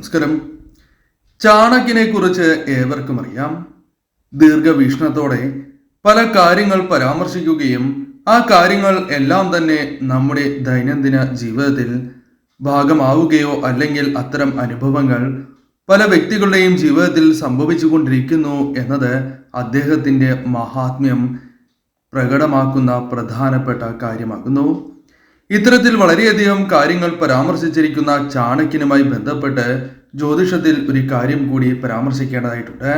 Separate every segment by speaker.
Speaker 1: നമസ്കാരം. ചാണക്യനെ കുറിച്ച് ഏവർക്കും അറിയാം. ദീർഘവീക്ഷണത്തോടെ പല കാര്യങ്ങൾ പരാമർശിക്കുകയും ആ കാര്യങ്ങൾ എല്ലാം തന്നെ നമ്മുടെ ദൈനംദിന ജീവിതത്തിൽ ഭാഗമാവുകയോ അല്ലെങ്കിൽ അത്തരം അനുഭവങ്ങൾ പല വ്യക്തികളുടെയും ജീവിതത്തിൽ സംഭവിച്ചുകൊണ്ടിരിക്കുന്നു എന്നത് അദ്ദേഹത്തിൻ്റെ മഹാത്മ്യം പ്രകടമാക്കുന്ന പ്രധാനപ്പെട്ട കാര്യമാകുന്നു. ഇത്തരത്തിൽ വളരെയധികം കാര്യങ്ങൾ പരാമർശിച്ചിരിക്കുന്ന ചാണക്യനുമായി ബന്ധപ്പെട്ട് ജ്യോതിഷത്തിൽ ഒരു കാര്യം കൂടി പരാമർശിക്കേണ്ടതായിട്ടുണ്ട്.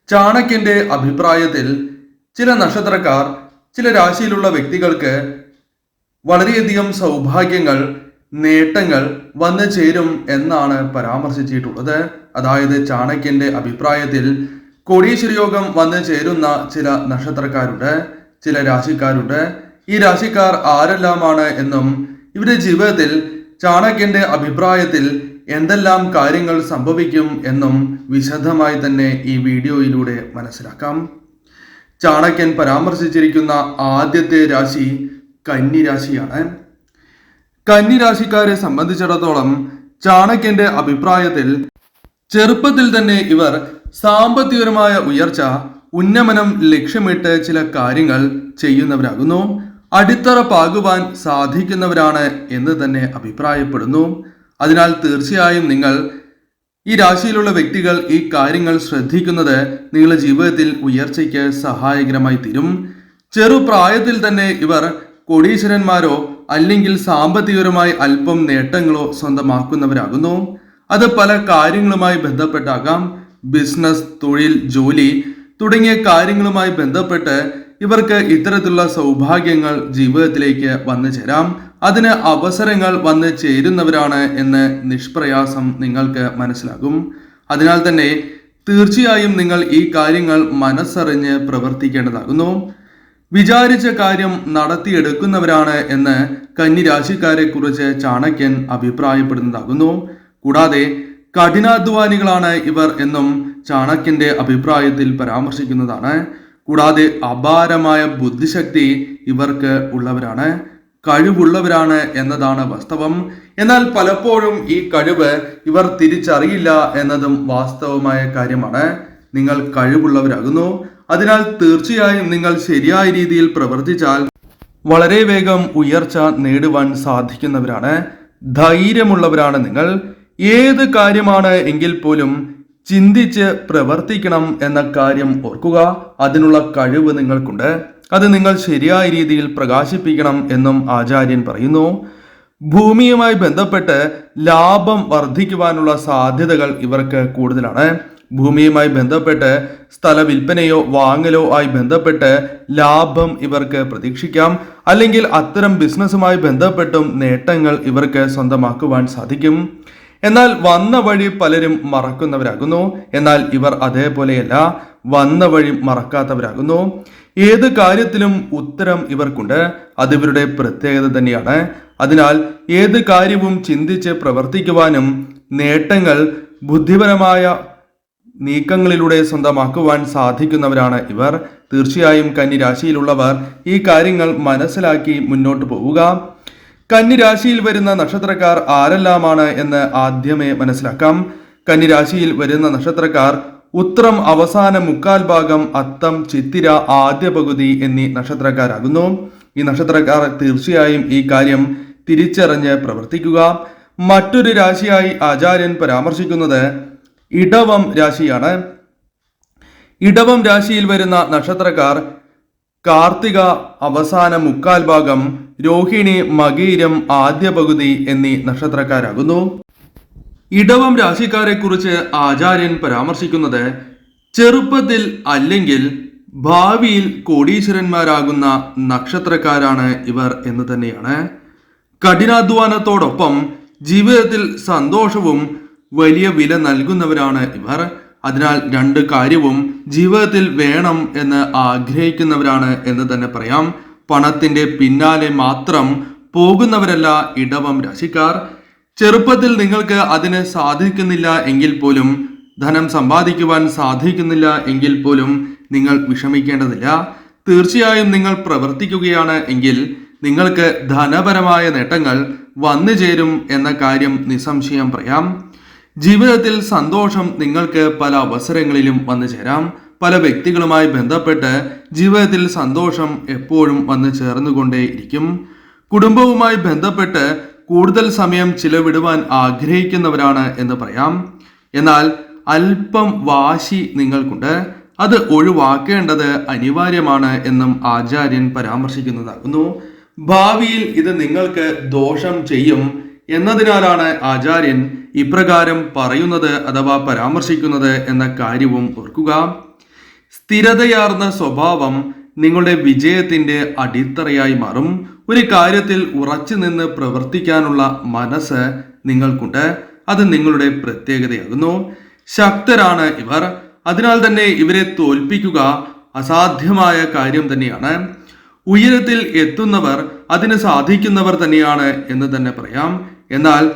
Speaker 1: ചാണക്യന്റെ അഭിപ്രായത്തിൽ ചില നക്ഷത്രക്കാർ, ചില രാശിയിലുള്ള വ്യക്തികൾക്ക് വളരെയധികം സൗഭാഗ്യങ്ങൾ, നേട്ടങ്ങൾ വന്നു ചേരും എന്നാണ് പരാമർശിച്ചിട്ടുള്ളത്. അതായത് ചാണക്യന്റെ അഭിപ്രായത്തിൽ കോടീശ്വര യോഗം വന്നു ചേരുന്ന ചില നക്ഷത്രക്കാരുണ്ട്, ചില രാശിക്കാരുണ്ട്. ഈ രാശിക്കാർ ആരെല്ലാമാണ് എന്നും ഇവരുടെ ജീവിതത്തിൽ ചാണക്യന്റെ അഭിപ്രായത്തിൽ എന്തെല്ലാം കാര്യങ്ങൾ സംഭവിക്കും എന്നും വിശദമായി തന്നെ ഈ വീഡിയോയിലൂടെ മനസ്സിലാക്കാം. ചാണക്യൻ പരാമർശിച്ചിരിക്കുന്ന ആദ്യത്തെ രാശി കന്നി രാശിയാണ്. കന്നി രാശിക്കാരെ സംബന്ധിച്ചിടത്തോളം ചാണക്യന്റെ അഭിപ്രായത്തിൽ ചെറുപ്പത്തിൽ തന്നെ ഇവർ സാമ്പത്തികപരമായ ഉയർച്ച, ഉന്നമനം ലക്ഷ്യമിട്ട് ചില കാര്യങ്ങൾ ചെയ്യുന്നവരാകുന്നു. അടിത്തറ പാകുവാൻ സാധിക്കുന്നവരാണ് എന്ന് തന്നെ അഭിപ്രായപ്പെടുന്നു. അതിനാൽ തീർച്ചയായും നിങ്ങൾ ഈ രാശിയിലുള്ള വ്യക്തികൾ ഈ കാര്യങ്ങൾ ശ്രദ്ധിക്കുന്നത് നിങ്ങളുടെ ജീവിതത്തിൽ ഉയർച്ചയ്ക്ക് സഹായകരമായി തീരും. ചെറുപ്രായത്തിൽ തന്നെ ഇവർ കോടീശ്വരന്മാരോ അല്ലെങ്കിൽ സാമ്പത്തികപരമായി അല്പം നേട്ടങ്ങളോ സ്വന്തമാക്കുന്നവരാകുന്നു. അത് പല കാര്യങ്ങളുമായി ബന്ധപ്പെട്ടാകാം. ബിസിനസ്, തൊഴിൽ, ജോലി തുടങ്ങിയ കാര്യങ്ങളുമായി ബന്ധപ്പെട്ട് ഇവർക്ക് ഇത്തരത്തിലുള്ള സൗഭാഗ്യങ്ങൾ ജീവിതത്തിലേക്ക് വന്നു ചേരാം. അതിന് അവസരങ്ങൾ വന്നു ചേരുന്നവരാണ് എന്ന് നിഷ്പ്രയാസം നിങ്ങൾക്ക് മനസ്സിലാകും. അതിനാൽ തന്നെ തീർച്ചയായും നിങ്ങൾ ഈ കാര്യങ്ങൾ മനസ്സറിഞ്ഞ് പ്രവർത്തിക്കേണ്ടതാകുന്നു. വിചാരിച്ച കാര്യം നടത്തിയെടുക്കുന്നവരാണ് എന്ന് കന്നി രാശിക്കാരെ കുറിച്ച് ചാണക്യൻ അഭിപ്രായപ്പെടുന്നതാകുന്നു. കൂടാതെ കഠിനാധ്വാനികളാണ് ഇവർ എന്നും ചാണക്യന്റെ അഭിപ്രായത്തിൽ പരാമർശിക്കുന്നതാണ്. കൂടാതെ അപാരമായ ബുദ്ധിശക്തി ഇവർക്ക് ഉള്ളവരാണ്, കഴിവുള്ളവരാണ് എന്നതാണ് വാസ്തവം. എന്നാൽ പലപ്പോഴും ഈ കഴിവ് ഇവർ തിരിച്ചറിയില്ല എന്നതും വാസ്തവമായ കാര്യമാണ്. നിങ്ങൾ കഴിവുള്ളവരാകുന്നു. അതിനാൽ തീർച്ചയായും നിങ്ങൾ ശരിയായ രീതിയിൽ പ്രവർത്തിച്ചാൽ വളരെ വേഗം ഉയർച്ച നേടുവാൻ സാധിക്കുന്നവരാണ്. ധൈര്യമുള്ളവരാണ് നിങ്ങൾ. ഏത് കാര്യമാണ് എങ്കിൽ പോലും ചിന്തിച്ച് പ്രവർത്തിക്കണം എന്ന കാര്യം ഓർക്കുക. അതിനുള്ള കഴിവ് നിങ്ങൾക്കുണ്ട്. അത് നിങ്ങൾ ശരിയായ രീതിയിൽ പ്രകാശിപ്പിക്കണം എന്നും ആചാര്യൻ പറയുന്നു. ഭൂമിയുമായി ബന്ധപ്പെട്ട് ലാഭം വർദ്ധിക്കുവാനുള്ള സാധ്യതകൾ ഇവർക്ക് കൂടുതലാണ്. ഭൂമിയുമായി ബന്ധപ്പെട്ട് സ്ഥല വിൽപ്പനയോ വാങ്ങലോ ആയി ബന്ധപ്പെട്ട് ലാഭം ഇവർക്ക് പ്രതീക്ഷിക്കാം. അല്ലെങ്കിൽ അത്തരം ബിസിനസ്സുമായി ബന്ധപ്പെട്ടും നേട്ടങ്ങൾ ഇവർക്ക് സ്വന്തമാക്കുവാൻ സാധിക്കും. എന്നാൽ വന്ന വഴി പലരും മറക്കുന്നവരാകുന്നു. എന്നാൽ ഇവർ അതേപോലെയല്ല, വന്ന വഴി മറക്കാത്തവരാകുന്നു. ഏത് കാര്യത്തിലും ഉത്തരം ഇവർക്കുണ്ട്. അതിവരുടെ പ്രത്യേകത തന്നെയാണ്. അതിനാൽ ഏത് കാര്യവും ചിന്തിച്ച് പ്രവർത്തിക്കുവാനും നേട്ടങ്ങൾ ബുദ്ധിപരമായ നീക്കങ്ങളിലൂടെ സ്വന്തമാക്കുവാൻ സാധിക്കുന്നവരാണ് ഇവർ. തീർച്ചയായും കന്നി രാശിയിലുള്ളവർ ഈ കാര്യങ്ങൾ മനസ്സിലാക്കി മുന്നോട്ട് പോവുക. കന്നി രാശിയിൽ വരുന്ന നക്ഷത്രക്കാർ ആരെല്ലാമാണ് എന്ന് ആദ്യമേ മനസ്സിലാക്കാം. കന്നി രാശിയിൽ വരുന്ന നക്ഷത്രക്കാർ ഉത്രം അവസാന മുക്കാൽ ഭാഗം, അത്തം, ചിത്തിര ആദ്യ പകുതി എന്നീ നക്ഷത്രക്കാരാകുന്നു. ഈ നക്ഷത്രക്കാർ തീർച്ചയായും ഈ കാര്യം തിരിച്ചറിഞ്ഞ് പ്രവർത്തിക്കുക. മറ്റൊരു രാശിയായി ആചാര്യൻ പരാമർശിക്കുന്നത് ഇടവം രാശിയാണ്. ഇടവം രാശിയിൽ വരുന്ന നക്ഷത്രക്കാർ കാർത്തിക അവസാന മുക്കാൽ ഭാഗം, രോഹിണി, മകീരം ആദ്യ പകുതി എന്നീ നക്ഷത്രക്കാരാകുന്നു. ഇടവം രാശിക്കാരെ കുറിച്ച് ആചാര്യൻ പരാമർശിക്കുന്നത് ചെറുപ്പത്തിൽ അല്ലെങ്കിൽ ഭാവിയിൽ കോടീശ്വരന്മാരാകുന്ന നക്ഷത്രക്കാരാണ് ഇവർ എന്ന് തന്നെയാണ്. കഠിനാധ്വാനത്തോടൊപ്പം ജീവിതത്തിൽ സന്തോഷവും വലിയ വില നൽകുന്നവരാണ് ഇവർ. അതിനാൽ രണ്ട് കാര്യവും ജീവിതത്തിൽ വേണം എന്ന് ആഗ്രഹിക്കുന്നവരാണ് എന്ന് തന്നെ പറയാം. പണത്തിന്റെ പിന്നാലെ മാത്രം പോകുന്നവരല്ല ഇടവം രാശിക്കാർ. ചെറുപ്പത്തിൽ നിങ്ങൾക്ക് അതിന് സാധിക്കുന്നില്ല എങ്കിൽ പോലും, ധനം സമ്പാദിക്കുവാൻ സാധിക്കുന്നില്ല എങ്കിൽ പോലും നിങ്ങൾ വിഷമിക്കേണ്ടതില്ല. തീർച്ചയായും നിങ്ങൾ പ്രവർത്തിക്കുകയാണ് എങ്കിൽ നിങ്ങൾക്ക് ധനപരമായ നേട്ടങ്ങൾ വന്നു ചേരും എന്ന കാര്യം നിസ്സംശയം പറയാം. ജീവിതത്തിൽ സന്തോഷം നിങ്ങൾക്ക് പല അവസരങ്ങളിലും വന്നു ചേരാം. പല വ്യക്തികളുമായി ബന്ധപ്പെട്ട് ജീവിതത്തിൽ സന്തോഷം എപ്പോഴും വന്നു ചേർന്നുകൊണ്ടേയിരിക്കും. കുടുംബവുമായി ബന്ധപ്പെട്ട് കൂടുതൽ സമയം ചിലവിടുവാൻ ആഗ്രഹിക്കുന്നവരാണ് എന്ന് പറയാം. എന്നാൽ അല്പം വാശി നിങ്ങൾക്കുണ്ട്. അത് ഒഴിവാക്കേണ്ടത് അനിവാര്യമാണ് എന്നും ആചാര്യൻ പരാമർശിക്കുന്നതാകുന്നു. ഭാവിയിൽ ഇത് നിങ്ങൾക്ക് ദോഷം ചെയ്യും എന്നതിനാലാണ് ആചാര്യൻ ഇപ്രകാരം പറയുന്നത് അഥവാ പരാമർശിക്കുന്നത് എന്ന കാര്യവും ഓർക്കുക. സ്ഥിരതയാർന്ന സ്വഭാവം നിങ്ങളുടെ വിജയത്തിന്റെ അടിത്തറയായി മാറും. ഒരു കാര്യത്തിൽ ഉറച്ചു നിന്ന് പ്രവർത്തിക്കാനുള്ള മനസ്സ് നിങ്ങൾക്കുണ്ട്. അത് നിങ്ങളുടെ പ്രത്യേകതയാകുന്നു. ശക്തരാണ് ഇവർ. അതിനാൽ തന്നെ ഇവരെ തോൽപ്പിക്കുക അസാധ്യമായ കാര്യം തന്നെയാണ്. ഉയരത്തിൽ എത്തുന്നവർ അതിന് സാധിക്കുന്നവർ തന്നെയാണ് എന്ന് തന്നെ പറയാം. എന്നാൽ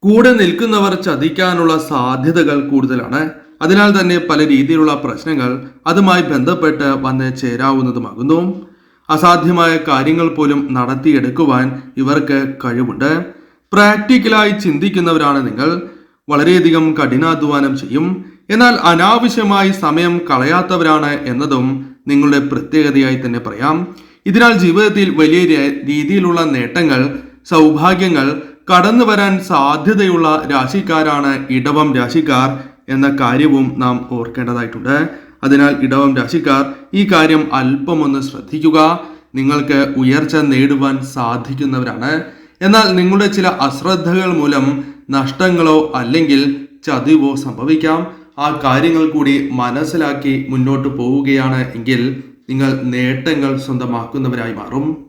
Speaker 1: കൂടെ നിൽക്കുന്നവർ ചതിക്കാനുള്ള സാധ്യതകൾ കൂടുതലാണ്. അതിനാൽ തന്നെ പല രീതിയിലുള്ള പ്രശ്നങ്ങൾ അതുമായി ബന്ധപ്പെട്ട് വന്ന് ചേരാവുന്നതുമാകുന്നു. അസാധ്യമായ കാര്യങ്ങൾ പോലും നടത്തിയെടുക്കുവാൻ ഇവർക്ക് കഴിവുണ്ട്. പ്രാക്ടിക്കലായി ചിന്തിക്കുന്നവരാണ് നിങ്ങൾ. വളരെയധികം കഠിനാധ്വാനം ചെയ്യും. എന്നാൽ അനാവശ്യമായി സമയം കളയാത്തവരാണ് എന്നതും നിങ്ങളുടെ പ്രത്യേകതയായി തന്നെ പറയാം. ഇതിനാൽ ജീവിതത്തിൽ വലിയ രീതിയിലുള്ള നേട്ടങ്ങൾ, സൗഭാഗ്യങ്ങൾ കടന്നു വരാൻ സാധ്യതയുള്ള രാശിക്കാരാണ് ഇടവം രാശിക്കാർ എന്ന കാര്യവും നാം ഓർക്കേണ്ടതായിട്ടുണ്ട്. അതിനാൽ ഇടവം രാശിക്കാർ ഈ കാര്യം അല്പമൊന്ന് ശ്രദ്ധിക്കുക. നിങ്ങൾക്ക് ഉയർച്ച നേടുവാൻ സാധിക്കുന്നവരാണ്. എന്നാൽ നിങ്ങളുടെ ചില അശ്രദ്ധകൾ മൂലം നഷ്ടങ്ങളോ അല്ലെങ്കിൽ ചതിവോ സംഭവിക്കാം. ആ കാര്യങ്ങൾ കൂടി മനസ്സിലാക്കി മുന്നോട്ട് പോവുകയാണ് എങ്കിൽ നിങ്ങൾ നേട്ടങ്ങൾ സ്വന്തമാക്കുന്നവരായി മാറും.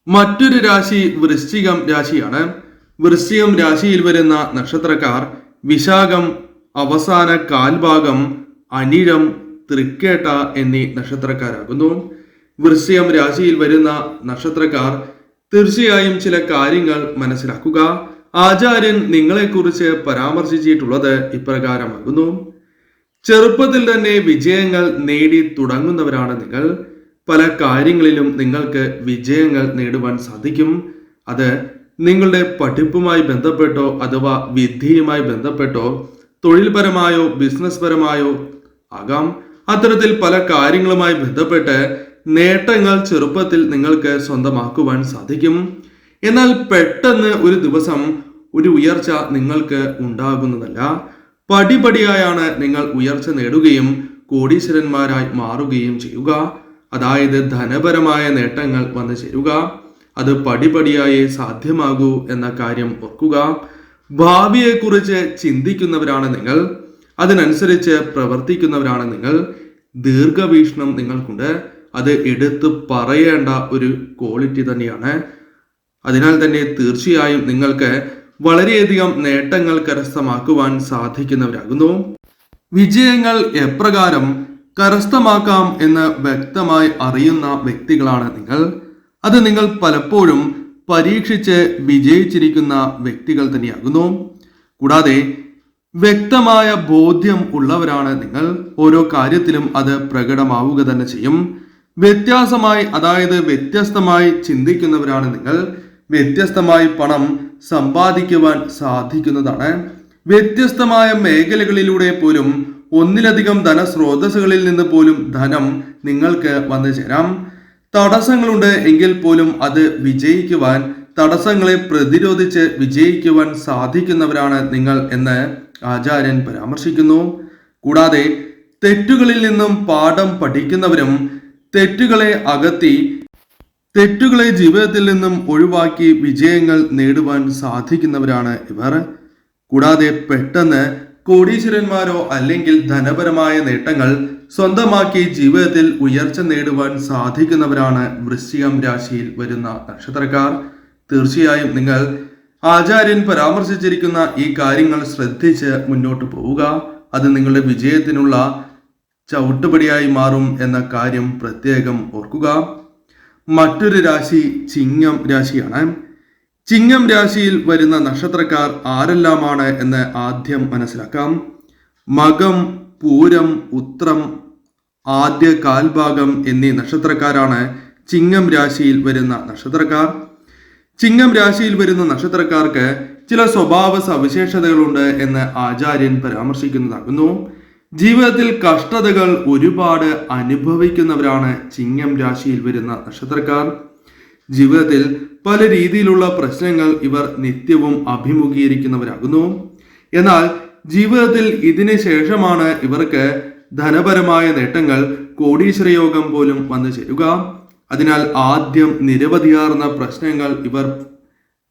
Speaker 1: മറ്റൊരു രാശി വൃശ്ചികം രാശിയാണ്. വൃശ്ചികം രാശിയിൽ വരുന്ന നക്ഷത്രക്കാർ വിശാഖം, അവസാന കാൽഭാഗം, അനിഴം, തൃക്കേട്ട എന്നീ നക്ഷത്രക്കാരാകുന്നു. വൃശ്ചികം രാശിയിൽ വരുന്ന നക്ഷത്രക്കാർ തീർച്ചയായും ചില കാര്യങ്ങൾ മനസ്സിലാക്കുക. ആചാര്യൻ നിങ്ങളെക്കുറിച്ച് പരാമർശിച്ചിട്ടുള്ളത് ഇപ്രകാരമാകുന്നു. ചെറുപ്പത്തിൽ തന്നെ വിജയങ്ങൾ നേടി തുടങ്ങുന്നവരാണ് നിങ്ങൾ. പല കാര്യങ്ങളിലും നിങ്ങൾക്ക് വിജയങ്ങൾ നേടുവാൻ സാധിക്കും. അത് നിങ്ങളുടെ പഠിപ്പുമായി ബന്ധപ്പെട്ടോ അഥവാ വിദ്യയുമായി ബന്ധപ്പെട്ടോ തൊഴിൽപരമായോ ബിസിനസ് പരമായോ ആകാം. അത്തരത്തിൽ പല കാര്യങ്ങളുമായി ബന്ധപ്പെട്ട് നേട്ടങ്ങൾ ചെറുപ്പത്തിൽ നിങ്ങൾക്ക് സ്വന്തമാക്കുവാൻ സാധിക്കും. എന്നാൽ പെട്ടെന്ന് ഒരു ദിവസം ഒരു ഉയർച്ച നിങ്ങൾക്ക് ഉണ്ടാകുന്നതല്ല. പടിപടിയായാണ് നിങ്ങൾ ഉയർച്ച നേടുകയും കോടീശ്വരന്മാരായി മാറുകയും ചെയ്യുക. അതായത് ധനപരമായ നേട്ടങ്ങൾ വന്നു ചേരുക. അത് പടിപടിയായി സാധ്യമാകൂ എന്ന കാര്യം ഓർക്കുക. ഭാവിയെക്കുറിച്ച് ചിന്തിക്കുന്നവരാണ് നിങ്ങൾ. അതിനനുസരിച്ച് പ്രവർത്തിക്കുന്നവരാണ് നിങ്ങൾ. ദീർഘവീക്ഷണം നിങ്ങൾക്കുണ്ട്. അത് എടുത്തു പറയേണ്ട ഒരു ക്വാളിറ്റി തന്നെയാണ്. അതിനാൽ തന്നെ തീർച്ചയായും നിങ്ങൾക്ക് വളരെയധികം നേട്ടങ്ങൾ കരസ്ഥമാക്കുവാൻ സാധിക്കുന്നവരാകുന്നു. വിജയങ്ങൾ എപ്രകാരം കരസ്ഥമാക്കാം എന്ന് വ്യക്തമായി അറിയുന്ന വ്യക്തികളാണ് നിങ്ങൾ. അത് നിങ്ങൾ പലപ്പോഴും പരീക്ഷിച്ച് വിജയിച്ചിരിക്കുന്ന വ്യക്തികൾ തന്നെയാകുന്നു. കൂടാതെ വ്യക്തമായ ബോധ്യം ഉള്ളവരാണ് നിങ്ങൾ. ഓരോ കാര്യത്തിലും അത് പ്രകടമാവുക തന്നെ ചെയ്യും. വ്യത്യാസമായി, അതായത് വ്യത്യസ്തമായി ചിന്തിക്കുന്നവരാണ് നിങ്ങൾ. വ്യത്യസ്തമായി പണം സമ്പാദിക്കുവാൻ സാധിക്കുന്നതാണ്. വ്യത്യസ്തമായ മേഖലകളിലൂടെ പോലും ഒന്നിലധികം ധനസ്രോതസ്സുകളിൽ നിന്ന് പോലും ധനം നിങ്ങൾക്ക് വന്നു ചേരാം. തടസ്സങ്ങളുണ്ട് എങ്കിൽ പോലും അത് വിജയിക്കുവാൻ, തടസ്സങ്ങളെ പ്രതിരോധിച്ച് വിജയിക്കുവാൻ സാധിക്കുന്നവരാണ് നിങ്ങൾ എന്ന് ആചാര്യൻ പരാമർശിക്കുന്നു. കൂടാതെ തെറ്റുകളിൽ നിന്നും പാഠം പഠിക്കുന്നവരും തെറ്റുകളെ അകറ്റി തെറ്റുകളെ ജീവിതത്തിൽ നിന്നും ഒഴിവാക്കി വിജയങ്ങൾ നേടുവാൻ സാധിക്കുന്നവരാണ് ഇവർ. കൂടാതെ പെട്ടെന്ന് കോടീശ്വരന്മാരോ അല്ലെങ്കിൽ ധനപരമായ നേട്ടങ്ങൾ സ്വന്തമാക്കി ജീവിതത്തിൽ ഉയർച്ച നേടുവാൻ സാധിക്കുന്നവരാണ് വൃശ്ചികം രാശിയിൽ വരുന്ന നക്ഷത്രക്കാർ. തീർച്ചയായും നിങ്ങൾ ആചാര്യൻ പരാമർശിച്ചിരിക്കുന്ന ഈ കാര്യങ്ങൾ ശ്രദ്ധിച്ച് മുന്നോട്ട് പോവുക. അത് നിങ്ങളുടെ വിജയത്തിനുള്ള ചവിട്ടുപടിയായി മാറും എന്ന കാര്യം പ്രത്യേകം ഓർക്കുക. മറ്റൊരു രാശി ചിങ്ങം രാശിയാണ്. ചിങ്ങം രാശിയിൽ വരുന്ന നക്ഷത്രക്കാർ ആരെല്ലാമാണ് എന്ന് ആദ്യം മനസ്സിലാക്കാം. മകം, പൂരം, ഉത്രം, ആദ്യ കാൽഭാഗം എന്നീ നക്ഷത്രക്കാരാണ് ചിങ്ങം രാശിയിൽ വരുന്ന നക്ഷത്രക്കാർ. ചിങ്ങം രാശിയിൽ വരുന്ന നക്ഷത്രക്കാർക്ക് ചില സ്വഭാവ സവിശേഷതകളുണ്ട് എന്ന് ആചാര്യൻ പരാമർശിക്കുന്നതാകുന്നു. ജീവിതത്തിൽ കഷ്ടതകൾ ഒരുപാട് അനുഭവിക്കുന്നവരാണ് ചിങ്ങം രാശിയിൽ വരുന്ന നക്ഷത്രക്കാർ. ജീവിതത്തിൽ പല രീതിയിലുള്ള പ്രശ്നങ്ങൾ ഇവർ നിത്യവും അഭിമുഖീകരിക്കുന്നവരാകുന്നു. എന്നാൽ ജീവിതത്തിൽ ഇതിന് ശേഷമാണ് ഇവർക്ക് ധനപരമായ നേട്ടങ്ങൾ, കോടീശ്വരയോഗം പോലും വന്നു ചേരുക. അതിനാൽ ആദ്യം നിരവധിയാർന്ന പ്രശ്നങ്ങൾ ഇവർ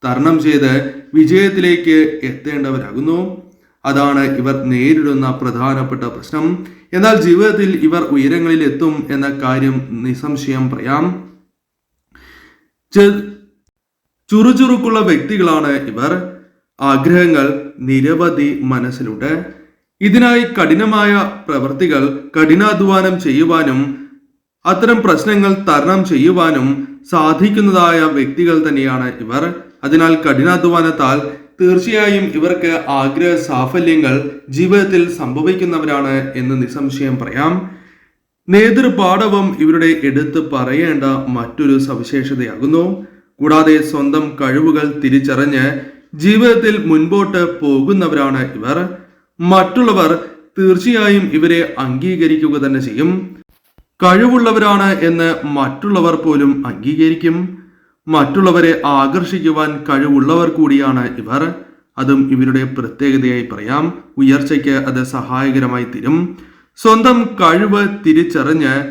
Speaker 1: തരണം ചെയ്ത് വിജയത്തിലേക്ക് എത്തേണ്ടവരാകുന്നു. അതാണ് ഇവർ നേരിടുന്ന പ്രധാനപ്പെട്ട പ്രശ്നം. എന്നാൽ ജീവിതത്തിൽ ഇവർ ഉയരങ്ങളിൽ എത്തും എന്ന കാര്യം നിസ്സംശയം പറയാം. ചുറുചുറുക്കുള്ള വ്യക്തികളാണ് ഇവർ. ആഗ്രഹങ്ങൾ നിരവധി മനസ്സിലുണ്ട്. ഇതിനായി കഠിനമായ പ്രവൃത്തികൾ, കഠിനാധ്വാനം ചെയ്യുവാനും അത്തരം പ്രശ്നങ്ങൾ തരണം ചെയ്യുവാനും സാധിക്കുന്നതായ വ്യക്തികൾ തന്നെയാണ് ഇവർ. അതിനാൽ കഠിനാധ്വാനത്താൽ തീർച്ചയായും ഇവർക്ക് ആഗ്രഹ സാഫല്യങ്ങൾ ജീവിതത്തിൽ സംഭവിക്കുന്നവരാണ് എന്ന് നിസ്സംശയം പറയാം. നേതൃപാടവം ഇവരുടെ എടുത്ത് പറയേണ്ട മറ്റൊരു സവിശേഷതയാകുന്നു. കൂടാതെ സ്വന്തം കഴിവുകൾ തിരിച്ചറിഞ്ഞ് ജീവിതത്തിൽ മുൻപോട്ട് പോകുന്നവരാണ് ഇവർ. മറ്റുള്ളവർ തീർച്ചയായും ഇവരെ അംഗീകരിക്കുക തന്നെ ചെയ്യും. കഴിവുള്ളവരാണ് എന്ന് മറ്റുള്ളവർ പോലും അംഗീകരിക്കും. മറ്റുള്ളവരെ ആകർഷിക്കുവാൻ കഴിവുള്ളവർ കൂടിയാണ് ഇവർ. അതും ഇവരുടെ പ്രത്യേകതയായി പറയാം. ഉയർച്ചയ്ക്ക് അത് സഹായകരമായി തീരും. സ്വന്തം കഴിവ് തിരിച്ചറിഞ്ഞ്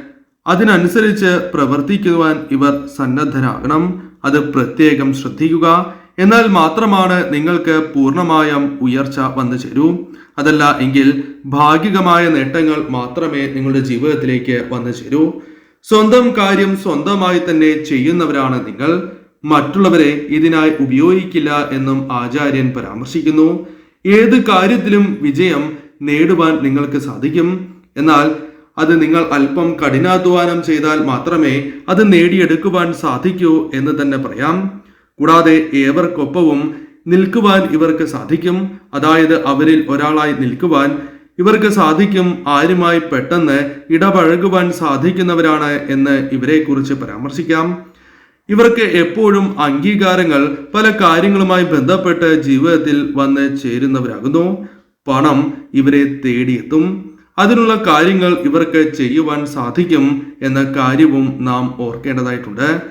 Speaker 1: അതിനനുസരിച്ച് പ്രവർത്തിക്കുവാൻ ഇവർ സന്നദ്ധരാകണം. അത് പ്രത്യേകം ശ്രദ്ധിക്കുക. എന്നാൽ മാത്രമാണ് നിങ്ങൾക്ക് പൂർണ്ണമായും ഉയർച്ച വന്നു ചേരൂ. അതല്ല എങ്കിൽ ഭാഗികമായ നേട്ടങ്ങൾ മാത്രമേ നിങ്ങളുടെ ജീവിതത്തിലേക്ക് വന്നു ചേരൂ. സ്വന്തം കാര്യം സ്വന്തമായി തന്നെ ചെയ്യുന്നവരാണ് നിങ്ങൾ. മറ്റുള്ളവരെ ഇതിനായി ഉപയോഗിക്കില്ല എന്നും ആചാര്യൻ പരാമർശിക്കുന്നു. ഏത് കാര്യത്തിലും വിജയം നേടുവാൻ നിങ്ങൾക്ക് സാധിക്കും. എന്നാൽ അത് നിങ്ങൾ അല്പം കഠിനാധ്വാനം ചെയ്താൽ മാത്രമേ അത് നേടിയെടുക്കുവാൻ സാധിക്കൂ എന്ന് തന്നെ പറയാം. കൂടാതെ ഏവർക്കൊപ്പവും നിൽക്കുവാൻ ഇവർക്ക് സാധിക്കും. അതായത് അവരിൽ ഒരാളായി നിൽക്കുവാൻ ഇവർക്ക് സാധിക്കും. ആരുമായി പെട്ടെന്ന് ഇടപഴകുവാൻ സാധിക്കുന്നവരാണ് എന്ന് ഇവരെ കുറിച്ച് പരാമർശിക്കാം. ഇവർക്ക് എപ്പോഴും അംഗീകാരങ്ങൾ പല കാര്യങ്ങളുമായി ബന്ധപ്പെട്ട് ജീവിതത്തിൽ വന്ന് ചേരുന്നവരാകുന്നു. പണം ഇവരെ തേടിയെത്തും. അതിനുള്ള കാര്യങ്ങൾ ഇവർക്ക് ചെയ്യുവാൻ സാധിക്കും എന്ന കാര്യവും നാം ഓർക്കേണ്ടതായിട്ടുണ്ട്.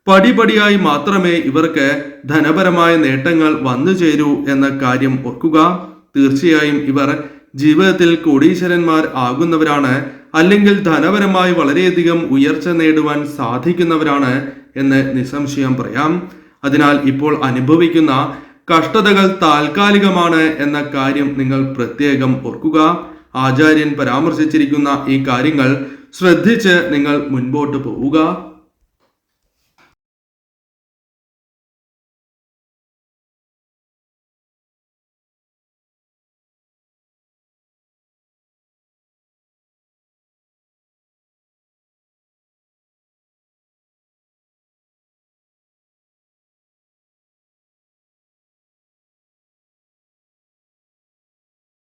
Speaker 1: പടിപടിയായി മാത്രമേ ഇവർക്ക് ധനപരമായ നേട്ടങ്ങൾ വന്നു ചേരൂ എന്ന കാര്യം ഓർക്കുക. തീർച്ചയായും ഇവർ ജീവിതത്തിൽ കോടീശ്വരന്മാർ ആകുന്നവരാണ്, അല്ലെങ്കിൽ ധനപരമായി വളരെയധികം ഉയർച്ച നേടുവാൻ സാധിക്കുന്നവരാണ് എന്ന് നിസ്സംശയം പറയാം. അതിനാൽ ഇപ്പോൾ അനുഭവിക്കുന്ന കഷ്ടതകൾ താൽക്കാലികമാണ് എന്ന കാര്യം നിങ്ങൾ പ്രത്യേകം ഓർക്കുക. ആചാര്യൻ പരാമർശിച്ചിരിക്കുന്ന ഈ കാര്യങ്ങൾ ശ്രദ്ധിച്ച് നിങ്ങൾ മുൻപോട്ട് പോവുക.